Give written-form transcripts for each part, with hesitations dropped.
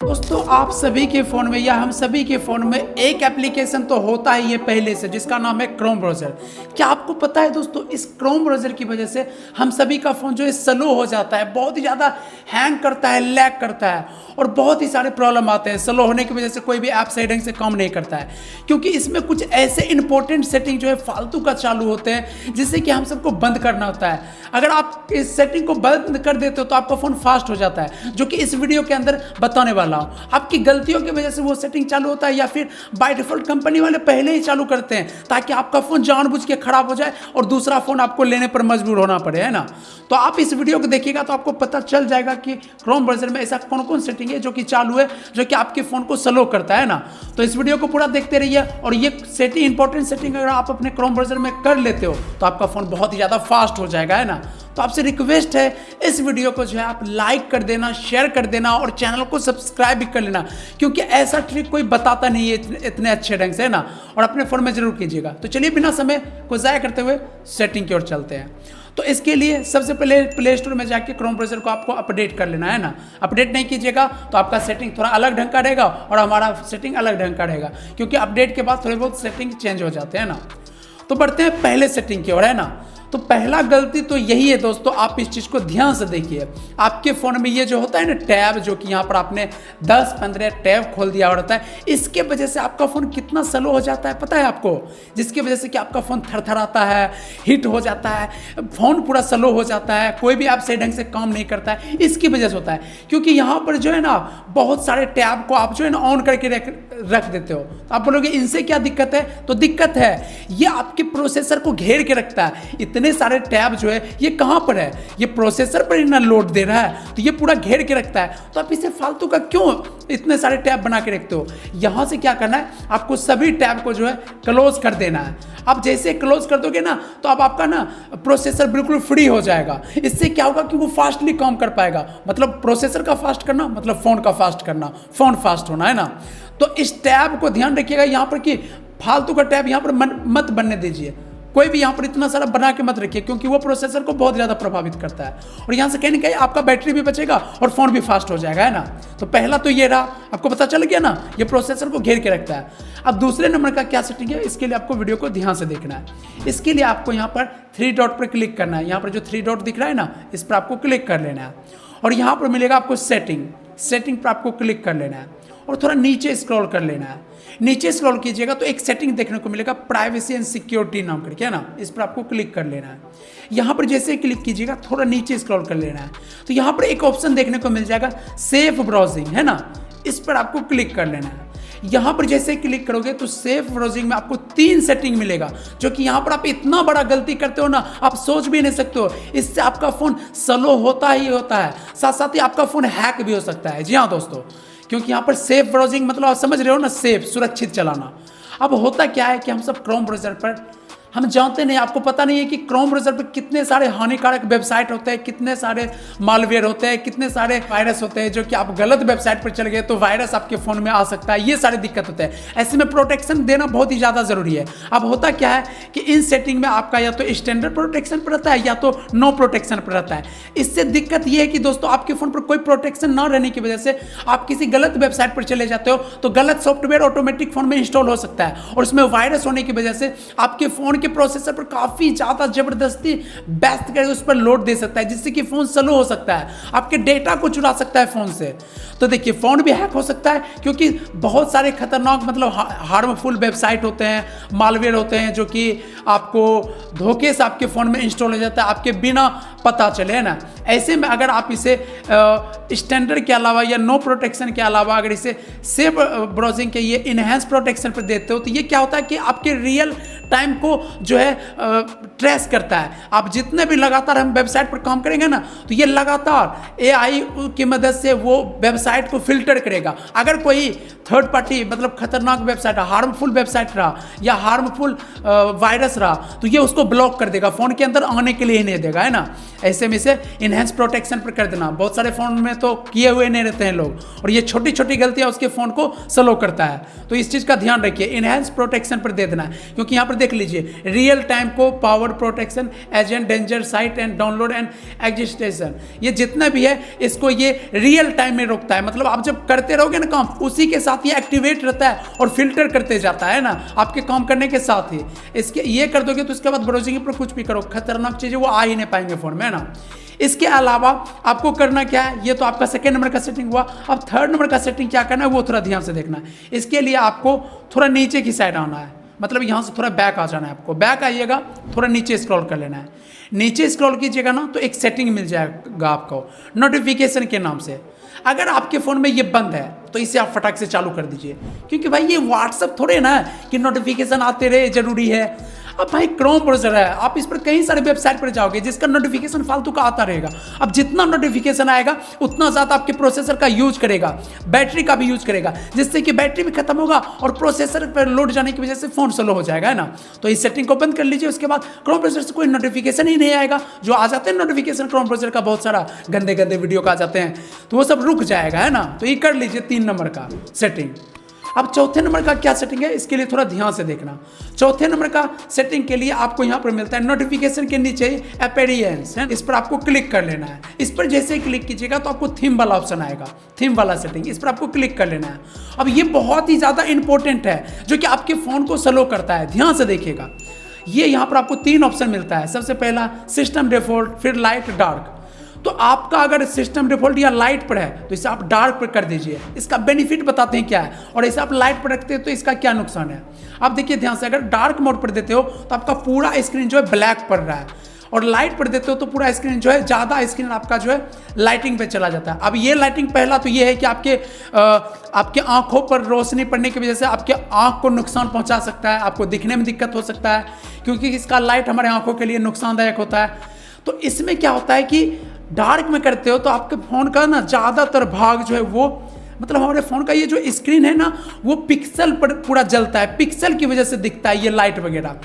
दोस्तों आप सभी के फ़ोन में या हम सभी के फ़ोन में एक एप्लीकेशन तो होता ही है पहले से, जिसका नाम है क्रोम ब्राउज़र। क्या आपको पता है दोस्तों, इस क्रोम ब्राउज़र की वजह से हम सभी का फ़ोन जो है स्लो हो जाता है, बहुत ही ज़्यादा हैंग करता है, लैग करता है और बहुत ही सारे प्रॉब्लम आते हैं। स्लो होने की वजह से कोई भी ऐप सही ढंग से काम नहीं करता है, क्योंकि इसमें कुछ ऐसे इंपॉर्टेंट सेटिंग जो है फालतू का चालू होते हैं, जिससे कि हम सबको बंद करना होता है। अगर आप इस सेटिंग को बंद कर देते हो तो आपका फ़ोन फास्ट हो जाता है, जो कि इस वीडियो के अंदर बताने वाला हूं। आपकी गलतियों की वजह से वो सेटिंग चालू होता है या फिर बाय डिफॉल्ट कंपनी वाले पहले ही चालू करते हैं, ताकि आपका फ़ोन जानबूझ के खराब हो जाए और दूसरा फ़ोन आपको लेने पर मजबूर होना पड़े, है ना। तो आप इस वीडियो को देखिएगा तो आपको पता चल जाएगा कि क्रोम ब्राउज़र में ऐसा कौन कौन सेटिंग है जो कि चालू है, जो कि आपके फ़ोन को स्लो करता है ना। तो इस वीडियो को पूरा देखते रहिए, और ये सेटिंग इंपॉर्टेंट सेटिंग अगर आप अपने क्रोम ब्राउज़र में कर लेते हो तो आपका फ़ोन बहुत ही ज़्यादा फास्ट हो जाएगा, है ना। तो आपसे रिक्वेस्ट है, इस वीडियो को जो है आप लाइक कर देना, शेयर कर देना और चैनल को सब्सक्राइब भी कर लेना, क्योंकि ऐसा ट्रिक कोई बताता नहीं है इतने अच्छे ढंग से, है ना। और अपने फ़ोन में जरूर कीजिएगा। तो चलिए बिना समय को ज़ाया करते हुए सेटिंग की ओर चलते हैं। तो इसके लिए सबसे पहले प्ले स्टोर में जाके क्रोम ब्राउज़र को आपको अपडेट कर लेना है ना। अपडेट नहीं कीजिएगा तो आपका सेटिंग थोड़ा अलग ढंग का रहेगा और हमारा सेटिंग अलग ढंग का रहेगा, क्योंकि अपडेट के बाद थोड़े बहुत सेटिंग चेंज हो जाते हैं ना। तो बढ़ते हैं पहले सेटिंग की ओर, है ना। तो पहला गलती तो यही है दोस्तों, आप इस चीज़ को ध्यान से देखिए। आपके फ़ोन में ये जो होता है ना टैब, जो कि यहाँ पर आपने 10-15 टैब खोल दिया होता है, इसके वजह से आपका फ़ोन कितना स्लो हो जाता है पता है आपको। जिसकी वजह से कि आपका फ़ोन थरथराता है, हीट हो जाता है, फ़ोन पूरा स्लो हो जाता है, कोई भी ऐप सही ढंग से काम नहीं करता है। इसकी वजह से होता है, क्योंकि यहाँ पर जो है ना बहुत सारे टैब को आप जो है ना ऑन करके रख देते हो। तो आप बोलोगे इनसे क्या दिक्कत है, तो दिक्कत है, ये आपके प्रोसेसर को घेर के रखता है। इतने सारे टैब जो है ये कहां पर है, ये प्रोसेसर पर ही ना लोड दे रहा है, तो ये पूरा घेर के रखता है। तो आप इसे फालतू का क्यों इतने सारे टैब बना के रखते हो। यहां से क्या करना है, आपको सभी टैब को जो है क्लोज कर देना है। आप जैसे क्लोज कर दोगे ना तो अब आपका ना प्रोसेसर बिल्कुल फ्री हो जाएगा। इससे क्या होगा कि वो फास्टली काम कर पाएगा। मतलब प्रोसेसर का फास्ट करना मतलब फोन का फास्ट करना, फोन फास्ट होना, है ना। तो इस टैब को ध्यान रखिएगा यहाँ पर कि फालतू का टैब यहाँ पर मत बनने दीजिए। कोई भी यहाँ पर इतना सारा बना के मत रखिए, क्योंकि वो प्रोसेसर को बहुत ज़्यादा प्रभावित करता है। और यहाँ से कहीं ना कहीं आपका बैटरी भी बचेगा और फ़ोन भी फास्ट हो जाएगा, है ना। तो पहला तो ये रहा, आपको पता चल गया ना, ये प्रोसेसर को घेर के रखता है। अब दूसरे नंबर का क्या सेटिंग है, इसके लिए आपको वीडियो को ध्यान से देखना है। इसके लिए आपको यहाँ पर 3 डॉट पर क्लिक करना है। यहाँ पर जो 3 डॉट दिख रहा है ना, इस पर आपको क्लिक कर लेना है और यहाँ पर मिलेगा आपको सेटिंग पर आपको क्लिक कर लेना है और थोड़ा नीचे स्क्रॉल कर लेना है। नीचे स्क्रॉल कीजिएगा तो एक सेटिंग देखने को मिलेगा, प्राइवेसी एंड सिक्योरिटी नाम करके, है ना। इस पर आपको क्लिक कर लेना है। यहाँ पर जैसे क्लिक कीजिएगा थोड़ा नीचे स्क्रॉल कर लेना है, तो यहाँ पर एक ऑप्शन देखने को मिल जाएगा सेफ ब्राउजिंग, है ना। इस पर आपको क्लिक कर लेना है। यहाँ पर जैसे क्लिक करोगे तो सेफ ब्राउजिंग में आपको 3 सेटिंग मिलेगा, जो कि यहाँ पर आप इतना बड़ा गलती करते हो ना, आप सोच भी नहीं सकते हो। इससे आपका फ़ोन स्लो होता ही होता है, साथ साथ ही आपका फ़ोन हैक भी हो सकता है। जी हाँ दोस्तों, क्योंकि यहाँ पर सेफ ब्राउजिंग मतलब आप समझ रहे हो ना, सेफ सुरक्षित चलाना। अब होता क्या है कि हम सब क्रोम ब्राउज़र पर हम जानते नहीं, आपको पता नहीं है कि क्रोम ब्राउज़र पर कितने सारे हानिकारक वेबसाइट होते हैं, कितने सारे मालवेयर होते हैं, कितने सारे वायरस होते हैं, जो कि आप गलत वेबसाइट पर चले गए तो वायरस आपके फ़ोन में आ सकता है। ये सारी दिक्कत होते हैं। ऐसे में प्रोटेक्शन देना बहुत ही ज़्यादा ज़रूरी है। अब होता क्या है कि इन सेटिंग में आपका या तो स्टैंडर्ड प्रोटेक्शन पर रहता है या तो नो प्रोटेक्शन पर रहता है। इससे दिक्कत ये है कि दोस्तों आपके फ़ोन पर कोई प्रोटेक्शन ना रहने की वजह से आप किसी गलत वेबसाइट पर चले जाते हो तो गलत सॉफ्टवेयर ऑटोमेटिक फ़ोन में इंस्टॉल हो सकता है, और उसमें वायरस होने की वजह से आपके फ़ोन के प्रोसेसर पर काफी ज्यादा जबरदस्ती बेस्ट करके उस पर लोड दे सकता है, जिससे कि फोन स्लो हो सकता है, आपके डेटा को चुरा सकता है फोन से। तो देखिए फोन भी हैक हो सकता है, क्योंकि बहुत सारे खतरनाक मतलब हार्मफुल वेबसाइट होते हैं, मालवेयर होते हैं, जो कि आपको धोखे से आपके फ़ोन में इंस्टॉल हो जाता है आपके बिना पता चले, है ना। ऐसे में अगर आप इसे स्टैंडर्ड के अलावा या नो प्रोटेक्शन के अलावा अगर इसे सेफ ब्राउजिंग के ये इनहेंस प्रोटेक्शन पर देते हो तो ये क्या होता है कि आपके रियल टाइम को जो है ट्रेस करता है। आप जितने भी लगातार हम वेबसाइट पर काम करेंगे ना, तो ये लगातार AI की मदद से वो वेबसाइट को फिल्टर करेगा। अगर कोई थर्ड पार्टी मतलब खतरनाक वेबसाइट, हार्मफुल वेबसाइट रहा या हार्मफुल वायरस रहा, तो ये उसको ब्लॉक कर देगा, फ़ोन के अंदर आने के लिए ही नहीं देगा, है ना। ऐसे में इसे इनहेंस प्रोटेक्शन पर कर देना। बहुत सारे फ़ोन में तो किए हुए नहीं रहते हैं लोग, और ये छोटी छोटी गलतियाँ उसके फ़ोन को स्लो करता है। तो इस चीज़ का ध्यान रखिए, इनहेंस प्रोटेक्शन पर दे देना है, क्योंकि यहाँ पर देख लीजिए, रियल टाइम को power protection, agent danger site and download and एग्जिस्टेशन, ये जितना भी है इसको ये रियल टाइम में रोकता है। मतलब आप जब करते रहोगे ना काम, उसी के साथ ये एक्टिवेट रहता है और फिल्टर करते जाता है ना आपके काम करने के साथ ही। इसके ये कर दोगे तो उसके बाद ब्राउजिंग पर कुछ भी करो, खतरनाक चीज़ें वो आ ही नहीं पाएंगे फ़ोन में, है ना। इसके अलावा आपको करना क्या है, ये तो आपका सेकंड नंबर का सेटिंग हुआ। अब थर्ड नंबर का सेटिंग क्या करना है वो थोड़ा ध्यान से देखना है। इसके लिए आपको थोड़ा नीचे की साइड आना है, मतलब यहाँ से थोड़ा बैक आ जाना है। आपको बैक आइएगा, थोड़ा नीचे स्क्रॉल कर लेना है। नीचे स्क्रॉल कीजिएगा ना तो एक सेटिंग मिल जाएगा आपको नोटिफिकेशन के नाम से। अगर आपके फ़ोन में ये बंद है तो इसे आप फटाक से चालू कर दीजिए, क्योंकि भाई ये व्हाट्सअप थोड़े ना कि नोटिफिकेशन आते रहे जरूरी है। अब भाई क्रोम ब्राउज़र है, आप इस पर कई सारे वेबसाइट पर जाओगे जिसका नोटिफिकेशन फालतू का आता रहेगा। अब जितना नोटिफिकेशन आएगा उतना ज़्यादा आपके प्रोसेसर का यूज करेगा, बैटरी का भी यूज करेगा, जिससे कि बैटरी भी खत्म होगा और प्रोसेसर पर लोड जाने की वजह से फ़ोन स्लो हो जाएगा, है ना। तो इस सेटिंग को बंद कर लीजिए। उसके बाद क्रोम ब्राउज़र से कोई नोटिफिकेशन ही नहीं आएगा। जो आ जाते हैं नोटिफिकेशन क्रोम ब्राउज़र का बहुत सारा गंदे गंदे वीडियो का आ जाते हैं, तो वो सब रुक जाएगा, है ना। तो ये कर लीजिए 3 नंबर का सेटिंग। अब चौथे नंबर का क्या सेटिंग है, इसके लिए थोड़ा ध्यान से देखना। चौथे नंबर का सेटिंग के लिए आपको यहाँ पर मिलता है नोटिफिकेशन के नीचे अपीयरेंस है, इस पर आपको क्लिक कर लेना है। इस पर जैसे ही क्लिक कीजिएगा तो आपको थीम वाला ऑप्शन आएगा, थीम वाला सेटिंग, इस पर आपको क्लिक कर लेना है। अब ये बहुत ही ज़्यादा इंपॉर्टेंट है जो कि आपके फ़ोन को स्लो करता है, ध्यान से देखिएगा। ये यहाँ पर आपको 3 ऑप्शन मिलता है। सबसे पहला सिस्टम डिफ़ॉल्ट, फिर लाइट, डार्क। तो आपका अगर सिस्टम डिफ़ॉल्ट या लाइट पर है तो इसे आप डार्क पर कर दीजिए। इसका बेनिफिट बताते हैं क्या है, और इसे आप लाइट पर रखते हो तो इसका क्या नुकसान है। आप देखिए ध्यान से, अगर डार्क मोड पर देते हो तो आपका पूरा स्क्रीन जो है ब्लैक पड़ रहा है, और लाइट पर देते हो तो पूरा स्क्रीन जो है, ज़्यादा स्क्रीन आपका जो है लाइटिंग पे चला जाता है। अब ये लाइटिंग पहला तो ये है कि आपके आंखों पर रोशनी पड़ने की वजह से आपके आंख को नुकसान पहुंचा सकता है, आपको दिखने में दिक्कत हो सकता है, क्योंकि इसका लाइट हमारे आंखों के लिए नुकसानदायक होता है। तो इसमें क्या होता है कि डार्क में करते हो तो आपके फ़ोन का ना ज़्यादातर भाग जो है वो, मतलब हमारे फ़ोन का ये जो स्क्रीन है ना वो पिक्सल पर पूरा जलता है, पिक्सल की वजह से दिखता है ये लाइट वगैरह।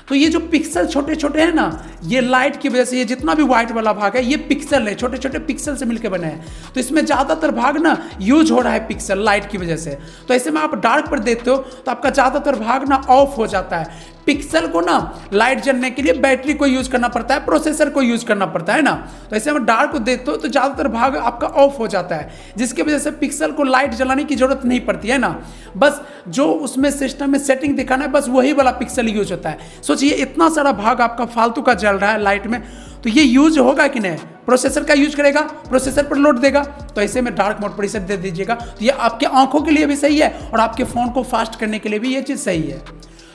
तो ये जो पिक्सल छोटे छोटे हैं ना, ये लाइट की वजह से, ये जितना भी व्हाइट वाला भाग है ये पिक्सल है, छोटे छोटे पिक्सल से मिलकर बने हैं। तो इसमें ज़्यादातर भाग ना यूज हो रहा है पिक्सल लाइट की वजह से। तो ऐसे में आप डार्क पर देते हो तो आपका ज़्यादातर भाग ना ऑफ हो जाता है। पिक्सल को ना लाइट जलने के लिए बैटरी को यूज करना पड़ता है, प्रोसेसर को यूज करना पड़ता है ना। तो ऐसे में डार्क को देते हो तो ज़्यादातर भाग आपका ऑफ हो जाता है, जिसकी वजह से पिक्सल को लाइट जलाने की जरूरत नहीं पड़ती है ना। बस जो उसमें सिस्टम में सेटिंग दिखाना है बस वही वाला पिक्सल यूज होता है। सोचिए इतना सारा भाग आपका फालतू का जल रहा है लाइट में, तो ये यूज होगा कि नहीं, प्रोसेसर का यूज करेगा, प्रोसेसर पर लोड देगा। तो ऐसे में डार्क मोड पर इसे दे दीजिएगा, तो ये आपके आंखों के लिए भी सही है और आपके फ़ोन को फास्ट करने के लिए भी ये चीज़ सही है।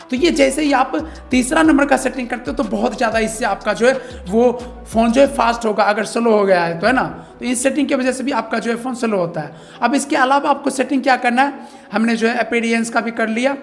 तो ये जैसे ही आप तीसरा नंबर का सेटिंग करते हो तो बहुत ज़्यादा इससे आपका जो है वो फ़ोन जो है फास्ट होगा, अगर स्लो हो गया है तो, है ना। तो इस सेटिंग की वजह से भी आपका जो है फ़ोन स्लो होता है। अब इसके अलावा आपको सेटिंग क्या करना है, हमने जो है अपीयरेंस का भी कर लिया।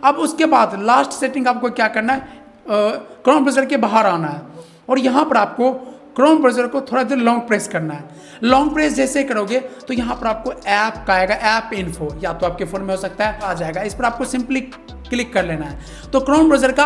अब उसके बाद लास्ट सेटिंग आपको क्या करना है, क्रोम ब्राउज़र के बाहर आना है और यहाँ पर आपको क्रोम ब्राउज़र को थोड़ा देर लॉन्ग प्रेस करना है। लॉन्ग प्रेस जैसे करोगे तो यहाँ पर आपको ऐप का आएगा, ऐप इन्फो, या तो आपके फ़ोन में हो सकता है आ जाएगा। इस पर आपको सिंपली क्लिक कर लेना है तो क्रोम ब्राउज़र का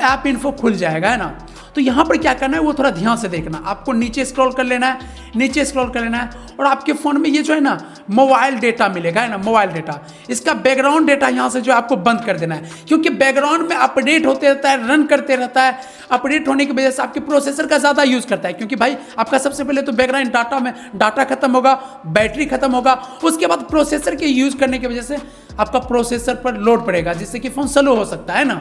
ऐप इन्फो खुल जाएगा, है ना। तो यहाँ पर क्या करना है वो थोड़ा ध्यान से देखना। आपको नीचे स्क्रॉल कर लेना है, नीचे स्क्रॉल कर लेना है और आपके फ़ोन में ये जो है ना मोबाइल डेटा मिलेगा, है ना, मोबाइल डेटा। इसका बैकग्राउंड डेटा यहाँ से जो आपको बंद कर देना है, क्योंकि बैकग्राउंड में अपडेट होते रहता है, रन करते रहता है। अपडेट होने की वजह से आपके प्रोसेसर का ज़्यादा यूज़ करता है, क्योंकि भाई आपका सबसे पहले तो बैकग्राउंड डाटा में डाटा खत्म होगा, बैटरी खत्म होगा, उसके बाद प्रोसेसर के यूज़ करने की वजह से आपका प्रोसेसर पर लोड पड़ेगा, जिससे कि फ़ोन स्लो हो सकता है ना।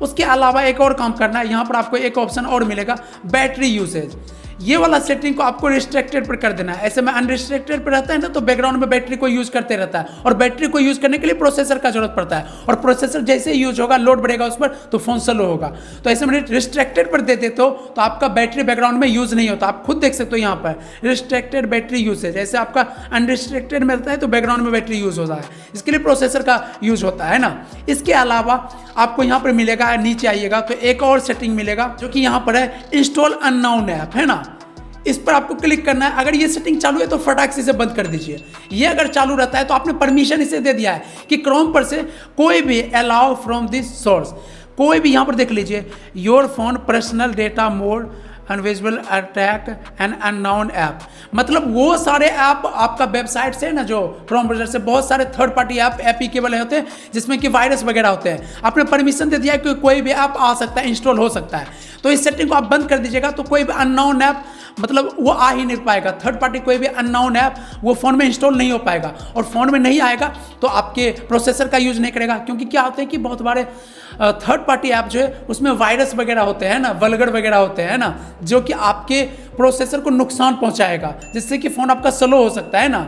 उसके अलावा एक और काम करना है, यहाँ पर आपको एक ऑप्शन और मिलेगा, बैटरी यूसेज। ये वाला सेटिंग को आपको रिस्ट्रिक्टेड पर कर देना है। ऐसे में अनरिस्ट्रिक्टेड पर रहता है ना तो बैकग्राउंड में बैटरी को यूज़ करते रहता है, और बैटरी को यूज़ करने के लिए प्रोसेसर का जरूरत पड़ता है, और प्रोसेसर जैसे ही यूज होगा लोड बढ़ेगा उस पर तो फोन स्लो होगा। तो ऐसे में रिस्ट्रिक्टेड पर दे देते हो तो आपका बैटरी बैकग्राउंड में यूज़ नहीं होता। आप खुद देख सकते हो यहाँ पर रिस्ट्रिक्टेड बैटरी यूसेज। ऐसे आपका अनरिस्ट्रिक्टेड मिलता है तो बैकग्राउंड में बैटरी यूज़ होता है, इसके लिए प्रोसेसर का यूज़ होता है ना। इसके अलावा आपको यहाँ पर मिलेगा, नीचे आइएगा तो एक और सेटिंग मिलेगा जो कि यहाँ पर है इंस्टॉल अननोन ऐप, है ना। इस पर आपको क्लिक करना है। अगर ये सेटिंग चालू है तो फटाक से इसे बंद कर दीजिए। ये अगर चालू रहता है तो आपने परमिशन इसे दे दिया है कि क्रोम पर से कोई भी अलाउ फ्रॉम दिस सोर्स, कोई भी यहाँ पर देख लीजिए your phone personal data mode invisible attack and unknown app, मतलब वो सारे ऐप आपका वेबसाइट से ना, जो क्रोम ब्राउज़र से बहुत सारे थर्ड पार्टी ऐप एप्लीकेबल होते हैं जिसमें कि वायरस वगैरह होते हैं। आपने परमिशन दे दिया कि कोई भी ऐप आ सकता है, इंस्टॉल हो सकता है, तो इस सेटिंग को आप बंद कर दीजिएगा। तो कोई भी अननोन ऐप मतलब वो आ ही नहीं पाएगा, थर्ड पार्टी कोई भी अननोन ऐप वो फ़ोन में इंस्टॉल नहीं हो पाएगा, और फ़ोन में नहीं आएगा तो आपके प्रोसेसर का यूज़ नहीं करेगा। क्योंकि क्या होता है कि बहुत बारे थर्ड पार्टी ऐप जो है उसमें वायरस वगैरह होते हैं ना, वल्गर वगैरह होते हैं ना, जो कि आपके प्रोसेसर को नुकसान पहुंचाएगा, जिससे कि फ़ोन आपका स्लो हो सकता है ना।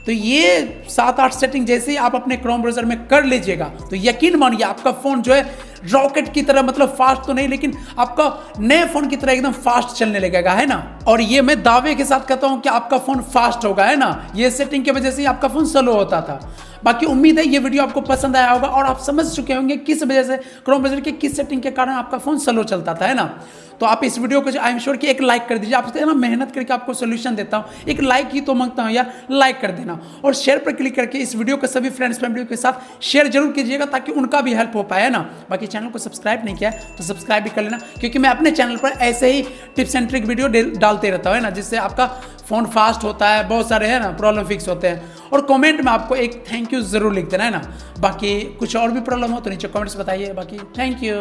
तो ये 7-8 सेटिंग जैसे ही आप अपने क्रोम ब्राउज़र में कर लीजिएगा तो यकीन मानिए आपका फ़ोन जो है रॉकेट की तरह, मतलब फास्ट तो नहीं लेकिन आपका नए फ़ोन की तरह एकदम फास्ट चलने लगेगा, है ना। और ये मैं दावे के साथ कहता हूँ कि आपका फ़ोन फास्ट होगा, है ना। ये सेटिंग की वजह से ही आपका फ़ोन स्लो होता था। बाकी उम्मीद है ये वीडियो आपको पसंद आया होगा और आप समझ चुके होंगे किस वजह से क्रोम ब्राउज़र के किस सेटिंग के कारण आपका फ़ोन स्लो चलता था, है ना। तो आप इस वीडियो को आई एम श्योर कि एक लाइक कर दीजिए। आपसे ना मेहनत करके आपको सोल्यूशन देता हूँ, एक लाइक ही तो मांगता हूँ यार, लाइक कर देना और शेयर पर क्लिक करके इस वीडियो को सभी फ्रेंड्स फैमिली के साथ शेयर जरूर कीजिएगा ताकि उनका भी हेल्प हो पाए, है ना। बाकी चैनल को सब्सक्राइब नहीं किया है तो सब्सक्राइब भी कर लेना, क्योंकि मैं अपने चैनल पर ऐसे ही टिप्स एंड ट्रिक वीडियो डालते रहता हूँ, है ना, जिससे आपका फ़ोन फास्ट होता है, बहुत सारे है ना प्रॉब्लम फिक्स होते हैं। और कमेंट में आपको एक थैंक यू ज़रूर लिख देना, है ना। बाकी कुछ और भी प्रॉब्लम हो तो नीचे कमेंट्स बताइए। बाकी थैंक यू।